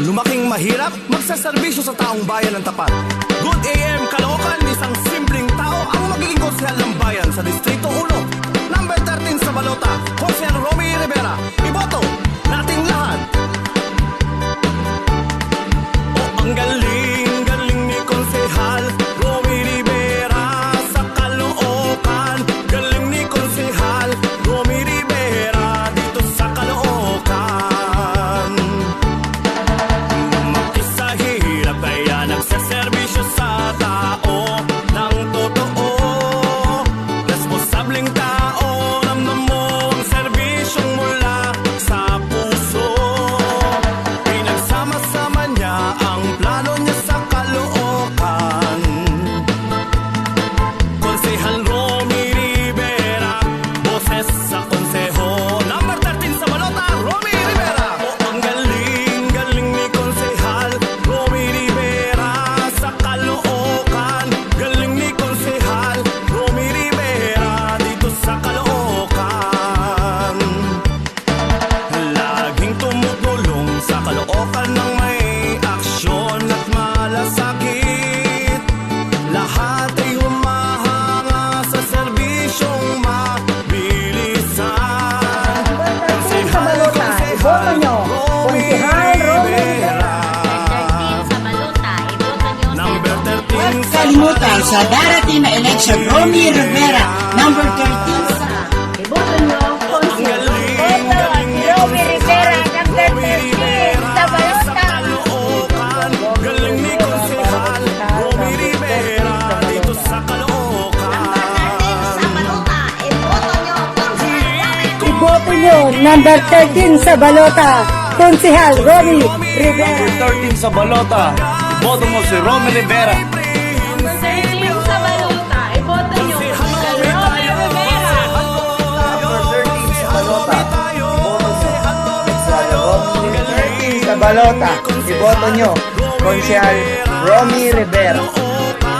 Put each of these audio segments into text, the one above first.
Lumaking mahirap, magsaserbisyo sa taong bayan ng tapat. Good AM Caloocan, isang simpleng tao ang magiging konsehal ng bayan sa Distrito 1. Number 13 sa balota, Konsehal Romy Rivera. Iboto nating lahat. Ang galing ni Konsehal Romy Rivera sa Caloocan. Galing ni Konsehal Romy Rivera dito sa Caloocan. Makisahirap kaya nagsaserbisyo sa tao ng totoo. Responsableng tao, ramdam mo ang serbisyong mula sa puso. Pinagsama-sama niya ang plano niya sa Caloocan. Konsehal Romy Rivera, boses sa konseho. Number 13 sa balota, Romy Rivera. Ang galing ni Konsehal Romy Rivera sa Caloocan. Galing ni Konsehal Romy Rivera dito sa Caloocan. Laging tumutulong sa Caloocan ng may aksyon at malasakit. Lahat ay humahanga sa serbisyong mabilisan. Sa balota, iboto nyo. Konsehal Romy Rivera. Sa balota, iboto nyo Number 13 sa Kalimutan sa darating na election, Romy Rivera, number 13 sa Iboto nyo. Konsehal galing ni Romy Rivera. Number 13 sa balota. Caloocan. Galing ni Konsehal Romy Rivera dito sa Caloocan. sa balota, iboto nyo Iboto nyo. Number 13 sa balota. Konsehal Romy Rivera. Number 13 sa balota, boto mo si Romy Rivera. sa balota, iboto nyo Romy Rivera. Sa balota, iboto nyo Konsehal Romy Rivera. Sa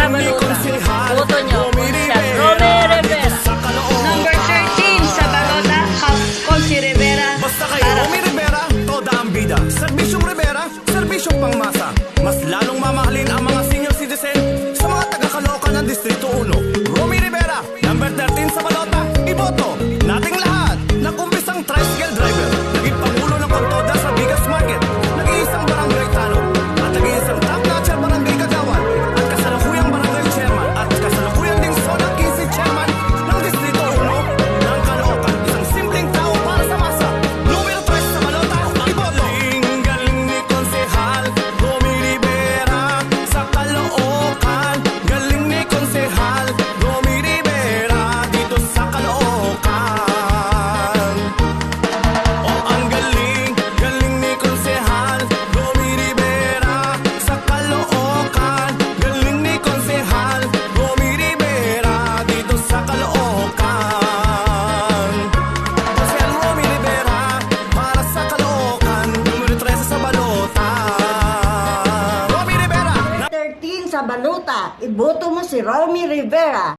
balota, iboto nyo Konsehal Romy Rivera. Number 13 sa balota, Consi Rivera. Basta kay Romy Rivera, toda ang bida. Serbisyong Rivera, serbisyong pangmasa. Mas lalong mamahalin ang mga senior citizen sa mga taga-Caloocan ng Distrito 1. Romy Rivera, number 13 sa balota. Iboto nating lahat. Nag-umpisang tricycle driver, naging pangulo ng pagtoda sa bigas market, naging isang barangay tanong, at naging isang top-notcher barangay kagawad, at kasalukuyang barangay chairman, at kasalukuyang ding Zona 15 chairman ng Distrito 1 ng Caloocan. Isang simpleng tao para sa masa. Numero 3 sa balota, iboto. Galing ni Konsehal Romy Rivera sa Caloocan. Galing ni Konsehal Romy Rivera dito sa Caloocan. Ang galing ni Konsehal Romy Rivera sa Caloocan. Galing ni Konsehal Romy Rivera dito sa Caloocan. Konsehal Romy Rivera para sa Caloocan. Numero 13 sa balota, Romy Rivera. 13 sa balota. Iboto mo si Romy Rivera.